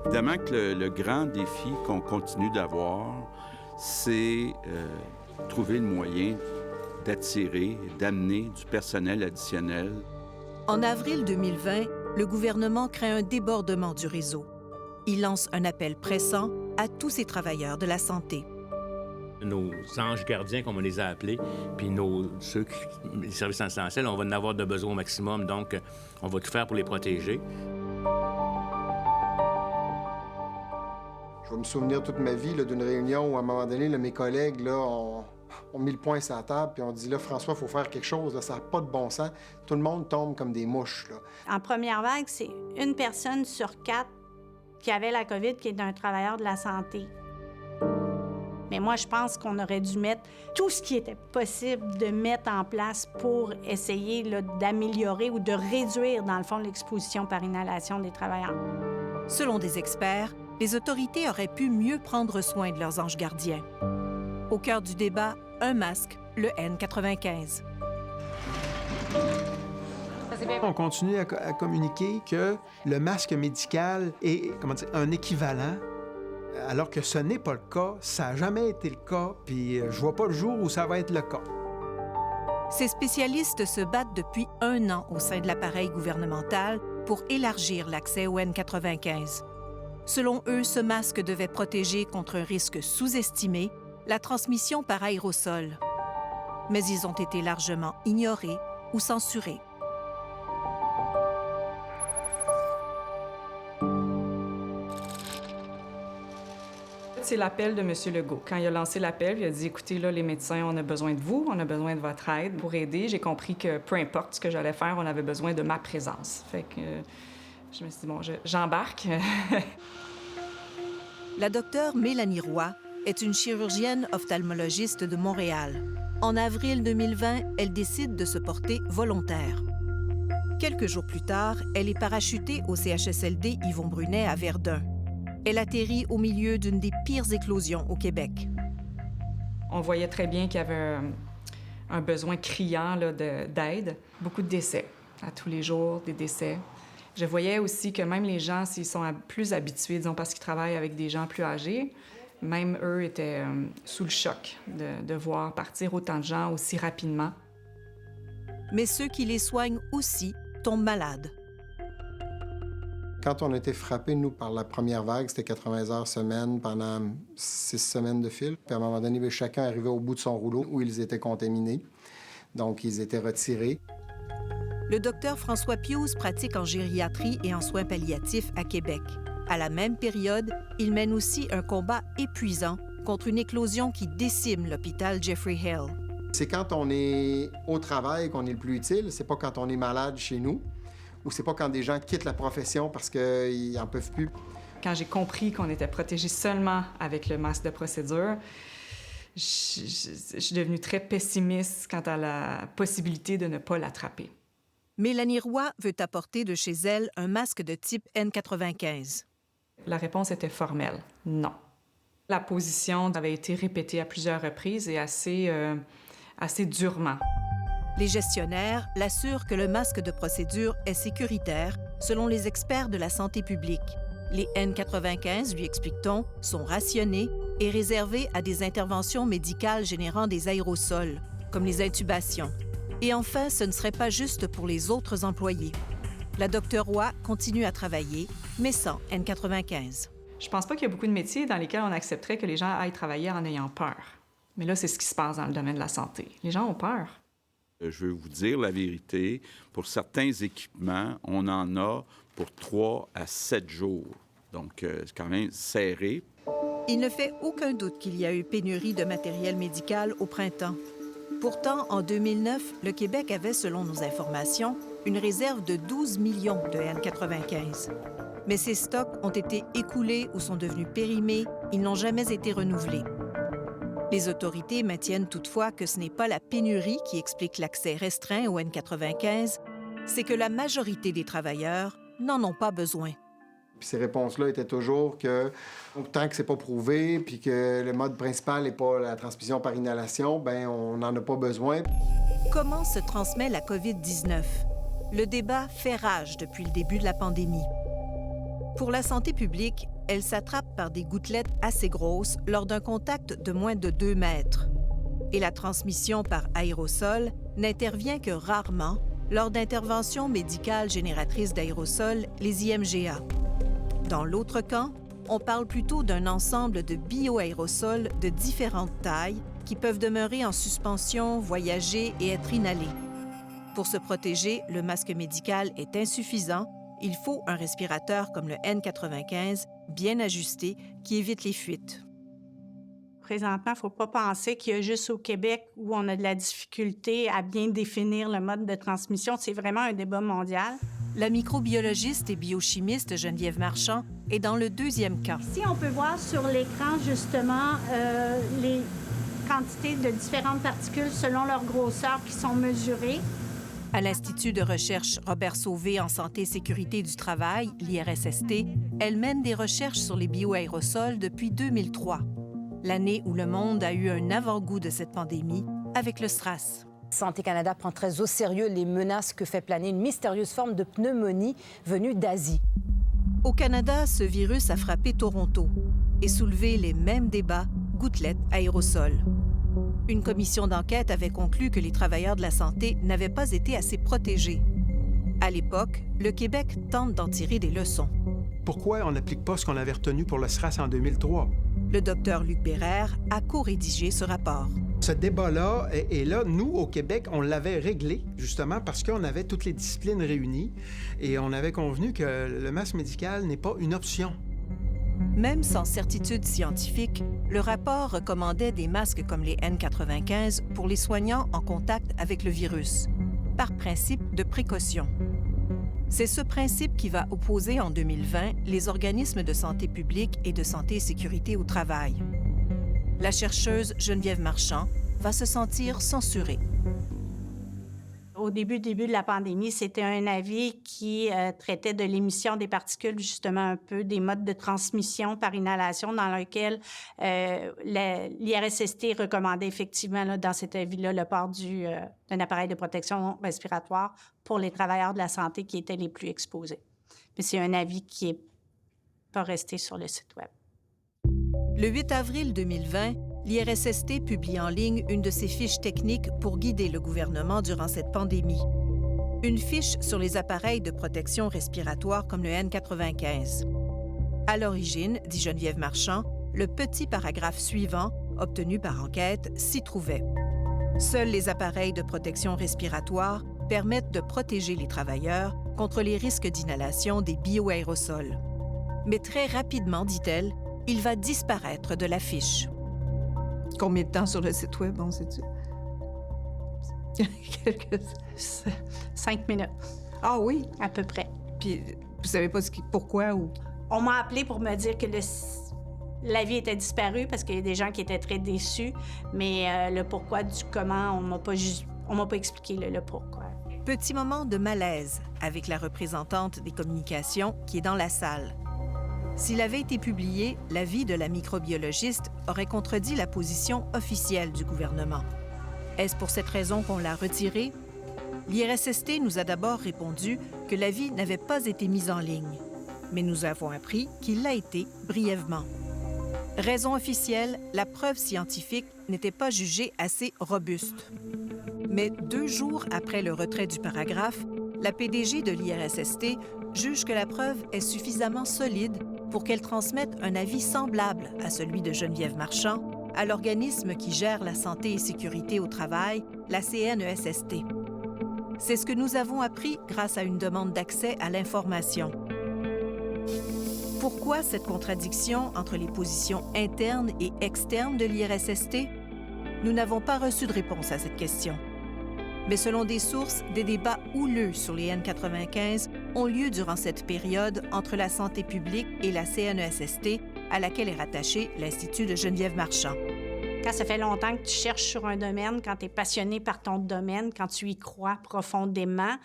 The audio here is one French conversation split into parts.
Évidemment que le grand défi qu'on continue d'avoir, c'est trouver le moyen d'attirer, d'amener du personnel additionnel. En avril 2020, le gouvernement craint un débordement du réseau. Il lance un appel pressant à tous ces travailleurs de la santé. Nos anges gardiens, comme on les a appelés, puis les services essentiels, on va en avoir de besoin au maximum, donc on va tout faire pour les protéger. Je vais me souvenir toute ma vie d'une réunion où, à un moment donné, mes collègues ont mis le poing sur la table puis on dit, là, François, il faut faire quelque chose, là, ça n'a pas de bon sens. Tout le monde tombe comme des mouches, là. En première vague, c'est 1 personne sur 4 qui avait la COVID qui est un travailleur de la santé. Mais moi, je pense qu'on aurait dû mettre tout ce qui était possible de mettre en place pour essayer d'améliorer ou de réduire, dans le fond, l'exposition par inhalation des travailleurs. Selon des experts, les autorités auraient pu mieux prendre soin de leurs anges gardiens. Au cœur du débat, un masque, le N95. On continue à communiquer que le masque médical est un équivalent, alors que ce n'est pas le cas, ça n'a jamais été le cas, puis je vois pas le jour où ça va être le cas. Ces spécialistes se battent depuis 1 an au sein de l'appareil gouvernemental pour élargir l'accès au N95. Selon eux, ce masque devait protéger contre un risque sous-estimé, la transmission par aérosol. Mais ils ont été largement ignorés ou censurés. C'est l'appel de M. Legault. Quand il a lancé l'appel, il a dit « Écoutez, là, les médecins, on a besoin de vous, on a besoin de votre aide pour aider. » J'ai compris que peu importe ce que j'allais faire, on avait besoin de ma présence. Fait que je me suis dit « Bon, j'embarque. » La docteure Mélanie Roy est une chirurgienne ophtalmologiste de Montréal. En avril 2020, elle décide de se porter volontaire. Quelques jours plus tard, elle est parachutée au CHSLD Yvon Brunet à Verdun. Elle atterrit au milieu d'une des pires éclosions au Québec. On voyait très bien qu'il y avait un besoin criant d'aide. Beaucoup de décès, à tous les jours, des décès. Je voyais aussi que même les gens, s'ils sont plus habitués, disons, parce qu'ils travaillent avec des gens plus âgés, même eux étaient sous le choc de voir partir autant de gens aussi rapidement. Mais ceux qui les soignent aussi tombent malades. Quand on a été frappés, nous, par la première vague, c'était 80 heures semaine pendant 6 semaines de fil. Puis à un moment donné, chacun arrivait au bout de son rouleau où ils étaient contaminés. Donc, ils étaient retirés. Le docteur François Piouz pratique en gériatrie et en soins palliatifs à Québec. À la même période, il mène aussi un combat épuisant contre une éclosion qui décime l'hôpital Jeffrey Hill. C'est quand on est au travail qu'on est le plus utile. C'est pas quand on est malade chez nous. Ou c'est pas quand des gens quittent la profession parce qu'ils n'en peuvent plus. Quand j'ai compris qu'on était protégé seulement avec le masque de procédure, je suis devenue très pessimiste quant à la possibilité de ne pas l'attraper. Mélanie Roy veut apporter de chez elle un masque de type N95. La réponse était formelle, non. La position avait été répétée à plusieurs reprises et assez durement. Les gestionnaires l'assurent que le masque de procédure est sécuritaire, selon les experts de la santé publique. Les N95, lui explique-t-on, sont rationnés et réservés à des interventions médicales générant des aérosols, comme les intubations. Et enfin, ce ne serait pas juste pour les autres employés. La docteure Roy continue à travailler, mais sans N95. Je pense pas qu'il y a beaucoup de métiers dans lesquels on accepterait que les gens aillent travailler en ayant peur. Mais là, c'est ce qui se passe dans le domaine de la santé. Les gens ont peur. Je vais vous dire la vérité, pour certains équipements, on en a pour 3 à 7 jours. Donc, c'est quand même serré. Il ne fait aucun doute qu'il y a eu pénurie de matériel médical au printemps. Pourtant, en 2009, le Québec avait, selon nos informations, une réserve de 12 millions de N95. Mais ces stocks ont été écoulés ou sont devenus périmés, ils n'ont jamais été renouvelés. Les autorités maintiennent toutefois que ce n'est pas la pénurie qui explique l'accès restreint au N95, c'est que la majorité des travailleurs n'en ont pas besoin. Puis ces réponses-là étaient toujours que tant que c'est pas prouvé, puis que le mode principal n'est pas la transmission par inhalation, bien, on n'en a pas besoin. Comment se transmet la COVID-19? Le débat fait rage depuis le début de la pandémie. Pour la santé publique, elle s'attrape par des gouttelettes assez grosses lors d'un contact de moins de 2 mètres. Et la transmission par aérosol n'intervient que rarement lors d'interventions médicales génératrices d'aérosols, les IMGA. Dans l'autre camp, on parle plutôt d'un ensemble de bioaérosols de différentes tailles qui peuvent demeurer en suspension, voyager et être inhalés. Pour se protéger, le masque médical est insuffisant. Il faut un respirateur comme le N95, bien ajusté, qui évite les fuites. Présentement, il ne faut pas penser qu'il y a juste au Québec où on a de la difficulté à bien définir le mode de transmission. C'est vraiment un débat mondial. La microbiologiste et biochimiste Geneviève Marchand est dans le 2e camp. Ici, on peut voir sur l'écran, justement, les quantités de différentes particules selon leur grosseur qui sont mesurées. À l'Institut de recherche Robert Sauvé en santé et sécurité du travail, l'IRSST, elle mène des recherches sur les bioaérosols depuis 2003, l'année où le monde a eu un avant-goût de cette pandémie avec le SRAS. Santé Canada prend très au sérieux les menaces que fait planer une mystérieuse forme de pneumonie venue d'Asie. Au Canada, ce virus a frappé Toronto et soulevé les mêmes débats, gouttelettes, aérosols. Une commission d'enquête avait conclu que les travailleurs de la santé n'avaient pas été assez protégés. À l'époque, le Québec tente d'en tirer des leçons. Pourquoi on n'applique pas ce qu'on avait retenu pour le SRAS en 2003? Le docteur Luc Bérère a co-rédigé ce rapport. Ce débat-là, et là, nous, au Québec, on l'avait réglé, justement, parce qu'on avait toutes les disciplines réunies et on avait convenu que le masque médical n'est pas une option. Même sans certitude scientifique, le rapport recommandait des masques comme les N95 pour les soignants en contact avec le virus, par principe de précaution. C'est ce principe qui va opposer en 2020 les organismes de santé publique et de santé et sécurité au travail. La chercheuse Geneviève Marchand va se sentir censurée. Au début de la pandémie, c'était un avis qui traitait de l'émission des particules, justement un peu des modes de transmission par inhalation dans lequel l'IRSST recommandait effectivement là, dans cet avis-là le port d'un appareil de protection respiratoire pour les travailleurs de la santé qui étaient les plus exposés. Mais c'est un avis qui n'est pas resté sur le site Web. Le 8 avril 2020, l'IRSST publie en ligne une de ses fiches techniques pour guider le gouvernement durant cette pandémie. Une fiche sur les appareils de protection respiratoire comme le N95. À l'origine, dit Geneviève Marchand, le petit paragraphe suivant, obtenu par enquête, s'y trouvait. Seuls les appareils de protection respiratoire permettent de protéger les travailleurs contre les risques d'inhalation des bioaérosols. Mais très rapidement, dit-elle, il va disparaître de la fiche. Combien de temps sur le site Web, on sait-tu? 5 minutes. Ah oui? À peu près. Puis, vous savez pas pourquoi ou... On m'a appelé pour me dire que l'avis était disparu parce qu'il y a des gens qui étaient très déçus, mais le pourquoi du comment, on m'a pas expliqué le pourquoi. Petit moment de malaise avec la représentante des communications qui est dans la salle. S'il avait été publié, l'avis de la microbiologiste aurait contredit la position officielle du gouvernement. Est-ce pour cette raison qu'on l'a retiré? L'IRSST nous a d'abord répondu que l'avis n'avait pas été mis en ligne, mais nous avons appris qu'il l'a été brièvement. Raison officielle, la preuve scientifique n'était pas jugée assez robuste. Mais 2 jours après le retrait du paragraphe, la PDG de l'IRSST juge que la preuve est suffisamment solide pour qu'elle transmette un avis semblable à celui de Geneviève Marchand à l'organisme qui gère la santé et sécurité au travail, la CNESST. C'est ce que nous avons appris grâce à une demande d'accès à l'information. Pourquoi cette contradiction entre les positions internes et externes de l'IRSST? Nous n'avons pas reçu de réponse à cette question. Mais selon des sources, des débats houleux sur les N95 ont lieu durant cette période entre la santé publique et la CNESST, à laquelle est rattaché l'Institut de Geneviève Marchand. Quand ça fait longtemps que tu cherches sur un domaine, quand tu es passionné par ton domaine, quand tu y crois profondément,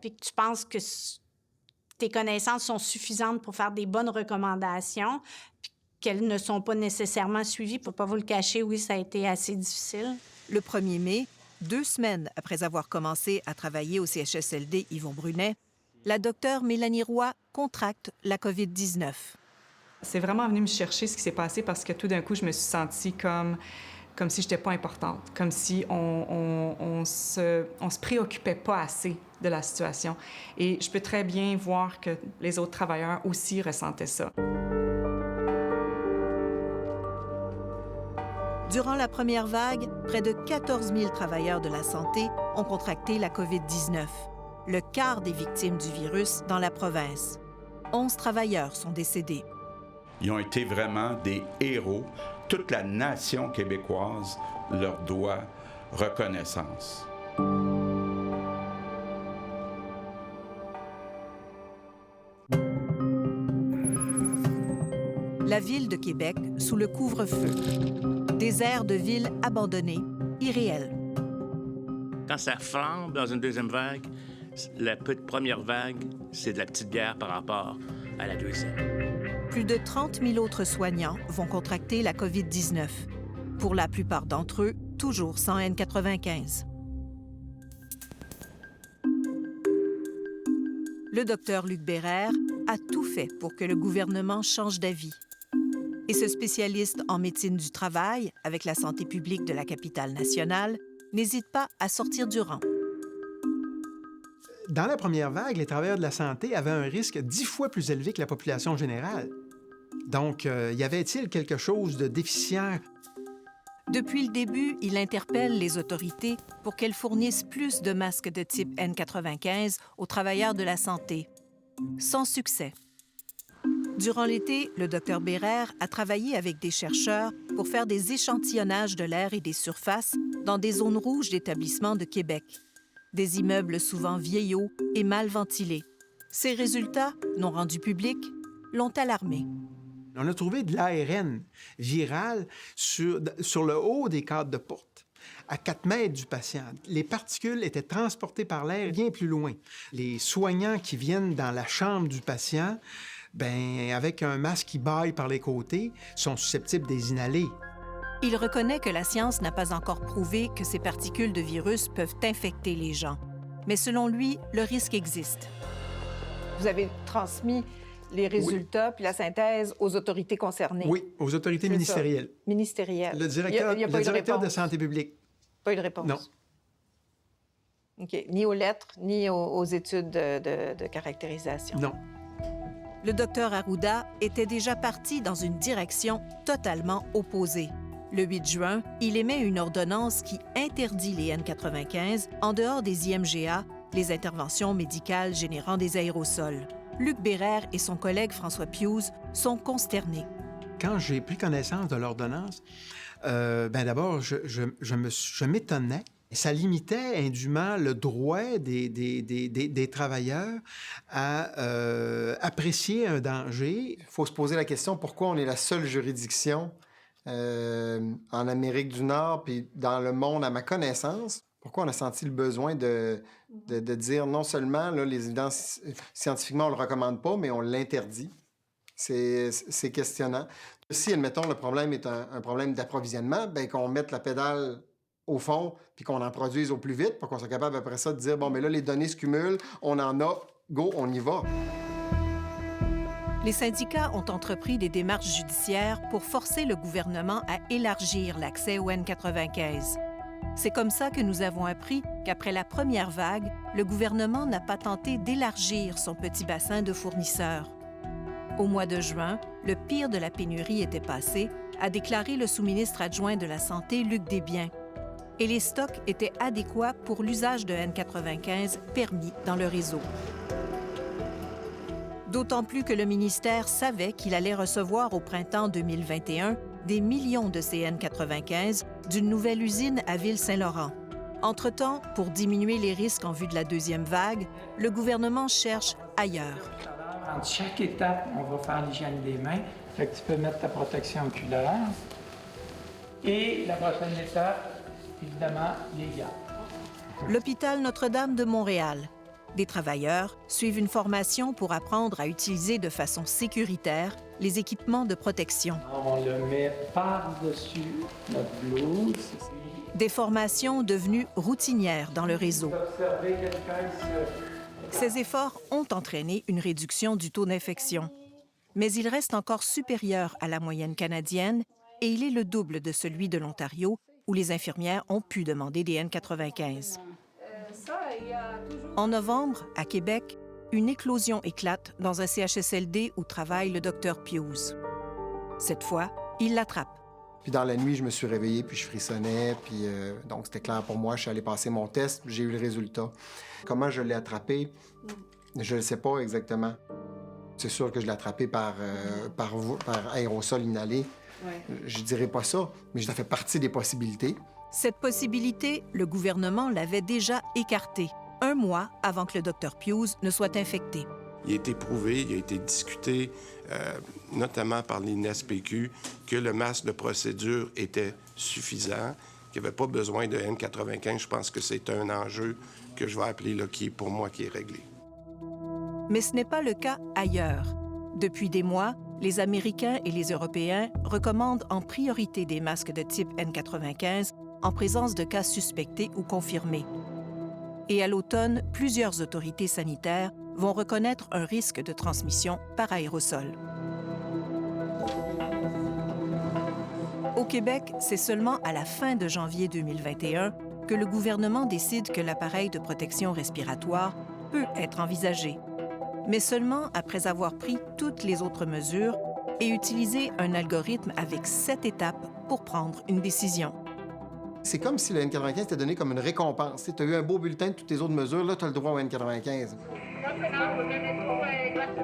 puis que tu penses que tes connaissances sont suffisantes pour faire des bonnes recommandations, puis qu'elles ne sont pas nécessairement suivies, pour ne pas vous le cacher, oui, ça a été assez difficile. Le 1er mai, 2 semaines après avoir commencé à travailler au CHSLD Yvon Brunet, la docteure Mélanie Roy contracte la COVID-19. C'est vraiment venu me chercher ce qui s'est passé parce que tout d'un coup, je me suis sentie comme si je n'étais pas importante, comme si on se préoccupait pas assez de la situation. Et je peux très bien voir que les autres travailleurs aussi ressentaient ça. Durant la première vague, près de 14 000 travailleurs de la santé ont contracté la COVID-19, le quart des victimes du virus dans la province. 11 travailleurs sont décédés. Ils ont été vraiment des héros. Toute la nation québécoise leur doit reconnaissance. La ville de Québec sous le couvre-feu. Des aires de ville abandonnées, irréelles. Quand ça flambe dans une deuxième vague, la première vague, c'est de la petite guerre par rapport à la deuxième. Plus de 30 000 autres soignants vont contracter la COVID-19. Pour la plupart d'entre eux, toujours sans N95. Le docteur Luc Bérère a tout fait pour que le gouvernement change d'avis. Et ce spécialiste en médecine du travail, avec la santé publique de la capitale nationale, n'hésite pas à sortir du rang. Dans la première vague, les travailleurs de la santé avaient un risque 10 fois plus élevé que la population générale. Donc, y avait-il quelque chose de déficient? Depuis le début, il interpelle les autorités pour qu'elles fournissent plus de masques de type N95 aux travailleurs de la santé. Sans succès. Durant l'été, le Dr Bérère a travaillé avec des chercheurs pour faire des échantillonnages de l'air et des surfaces dans des zones rouges d'établissements de Québec. Des immeubles souvent vieillots et mal ventilés. Ces résultats, non rendus publics, l'ont alarmé. On a trouvé de l'ARN viral sur le haut des cadres de porte, à 4 mètres du patient. Les particules étaient transportées par l'air bien plus loin. Les soignants qui viennent dans la chambre du patient, avec un masque qui bâille par les côtés, sont susceptibles de les inhaler. Il reconnaît que la science n'a pas encore prouvé que ces particules de virus peuvent infecter les gens. Mais selon lui, le risque existe. Vous avez transmis les résultats puis la synthèse aux autorités concernées. Oui, aux autorités ministérielles. Ministérielles. Le directeur de santé publique. Pas eu de réponse? Non. OK. Ni aux lettres, ni aux études de caractérisation? Non. Le docteur Arruda était déjà parti dans une direction totalement opposée. Le 8 juin, il émet une ordonnance qui interdit les N95 en dehors des IMGA, les interventions médicales générant des aérosols. Luc Bérère et son collègue François Piouz sont consternés. Quand j'ai pris connaissance de l'ordonnance, d'abord, je m'étonnais. Ça limitait indûment le droit des travailleurs à apprécier un danger. Il faut se poser la question, pourquoi on est la seule juridiction en Amérique du Nord puis dans le monde, à ma connaissance, pourquoi on a senti le besoin de dire non seulement là, les évidences scientifiquement on le recommande pas, mais on l'interdit. C'est questionnant. Si, admettons, le problème est un problème d'approvisionnement, qu'on mette la pédale au fond puis qu'on en produise au plus vite pour qu'on soit capable après ça de dire bon, mais là, les données se cumulent, on en a, go, on y va. Les syndicats ont entrepris des démarches judiciaires pour forcer le gouvernement à élargir l'accès au N95. C'est comme ça que nous avons appris qu'après la première vague, le gouvernement n'a pas tenté d'élargir son petit bassin de fournisseurs. Au mois de juin, le pire de la pénurie était passé, a déclaré le sous-ministre adjoint de la Santé, Luc Desbiens. Et les stocks étaient adéquats pour l'usage de N95 permis dans le réseau. D'autant plus que le ministère savait qu'il allait recevoir au printemps 2021 des millions de ces N95 d'une nouvelle usine à Ville-Saint-Laurent. Entre-temps, pour diminuer les risques en vue de la deuxième vague, le gouvernement cherche ailleurs. Entre chaque étape, on va faire l'hygiène des mains. Fait que tu peux mettre ta protection oculaire. Et la prochaine étape, évidemment, les gants. L'hôpital Notre-Dame de Montréal. Des travailleurs suivent une formation pour apprendre à utiliser de façon sécuritaire les équipements de protection. On le met par-dessus notre blouse. Des formations devenues routinières dans le réseau. Ces efforts ont entraîné une réduction du taux d'infection. mais il reste encore supérieur à la moyenne canadienne et il est le double de celui de l'Ontario, où les infirmières ont pu demander des N95. En novembre, à Québec, une éclosion éclate dans un CHSLD où travaille le Dr Pius. Cette fois, il l'attrape. Puis dans la nuit, je me suis réveillé, puis je frissonnais, puis donc c'était clair pour moi. Je suis allé passer mon test, j'ai eu le résultat. Comment je l'ai attrapé? Je ne le sais pas exactement. C'est sûr que je l'ai attrapé par aérosol inhalé. Ouais. Je dirais pas ça, mais ça fait partie des possibilités. Cette possibilité, le gouvernement l'avait déjà écartée 1 mois avant que le Dr Pius ne soit infecté. Il a été prouvé, il a été discuté, notamment par l'INSPQ, que le masque de procédure était suffisant, qu'il n'y avait pas besoin de N95. Je pense que c'est un enjeu que je vais appeler là, qui est réglé. Mais ce n'est pas le cas ailleurs. Depuis des mois, les Américains et les Européens recommandent en priorité des masques de type N95 en présence de cas suspectés ou confirmés. Et à l'automne, plusieurs autorités sanitaires vont reconnaître un risque de transmission par aérosol. Au Québec, c'est seulement à la fin de janvier 2021 que le gouvernement décide que l'appareil de protection respiratoire peut être envisagé, mais seulement après avoir pris toutes les autres mesures et utilisé un algorithme avec 7 étapes pour prendre une décision. C'est comme si le N95 était donné comme une récompense. Tu as eu un beau bulletin de toutes les autres mesures, là, tu as le droit au N95.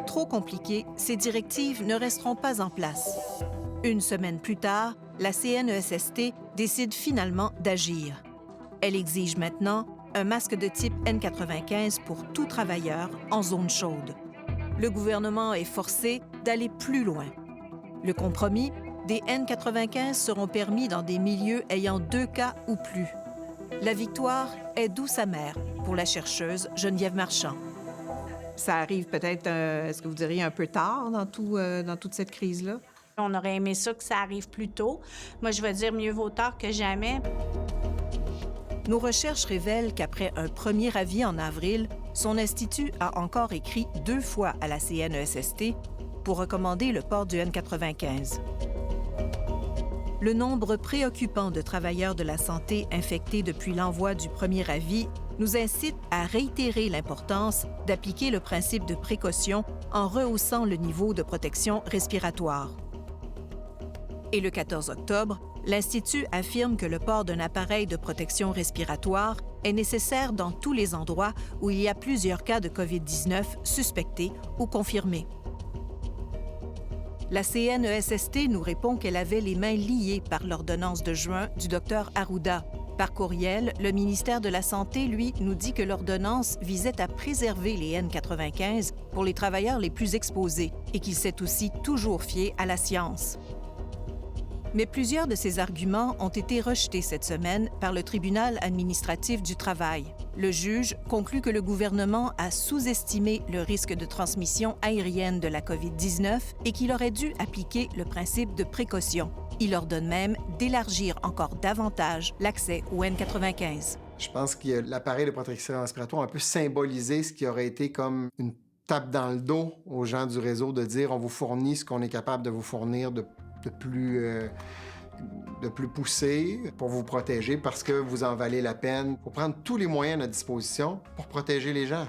Trop compliqué, ces directives ne resteront pas en place. Une semaine plus tard, la CNESST décide finalement d'agir. Elle exige maintenant un masque de type N95 pour tout travailleur en zone chaude. Le gouvernement est forcé d'aller plus loin. Le compromis, des N95 seront permis dans des milieux ayant 2 cas ou plus. La victoire est douce amère pour la chercheuse Geneviève Marchand. Ça arrive peut-être, est-ce que vous diriez, un peu tard dans toute cette crise-là? On aurait aimé ça que ça arrive plus tôt. Moi, je vais dire mieux vaut tard que jamais. Nos recherches révèlent qu'après un premier avis en avril, son institut a encore écrit 2 fois à la CNESST pour recommander le port du N95. Le nombre préoccupant de travailleurs de la santé infectés depuis l'envoi du premier avis nous incite à réitérer l'importance d'appliquer le principe de précaution en rehaussant le niveau de protection respiratoire. Et le 14 octobre, l'Institut affirme que le port d'un appareil de protection respiratoire est nécessaire dans tous les endroits où il y a plusieurs cas de COVID-19 suspectés ou confirmés. La CNESST nous répond qu'elle avait les mains liées par l'ordonnance de juin du Dr Arruda. Par courriel, le ministère de la Santé, lui, nous dit que l'ordonnance visait à préserver les N95 pour les travailleurs les plus exposés et qu'il s'est aussi toujours fié à la science. Mais plusieurs de ces arguments ont été rejetés cette semaine par le tribunal administratif du travail. Le juge conclut que le gouvernement a sous-estimé le risque de transmission aérienne de la COVID-19 et qu'il aurait dû appliquer le principe de précaution. Il ordonne même d'élargir encore davantage l'accès au N95. Je pense que l'appareil de protection respiratoire a un peu symbolisé ce qui aurait été comme une tape dans le dos aux gens du réseau de dire on vous fournit ce qu'on est capable de vous fournir de plus poussé pour vous protéger parce que vous en valez la peine. Il faut prendre tous les moyens à notre disposition pour protéger les gens.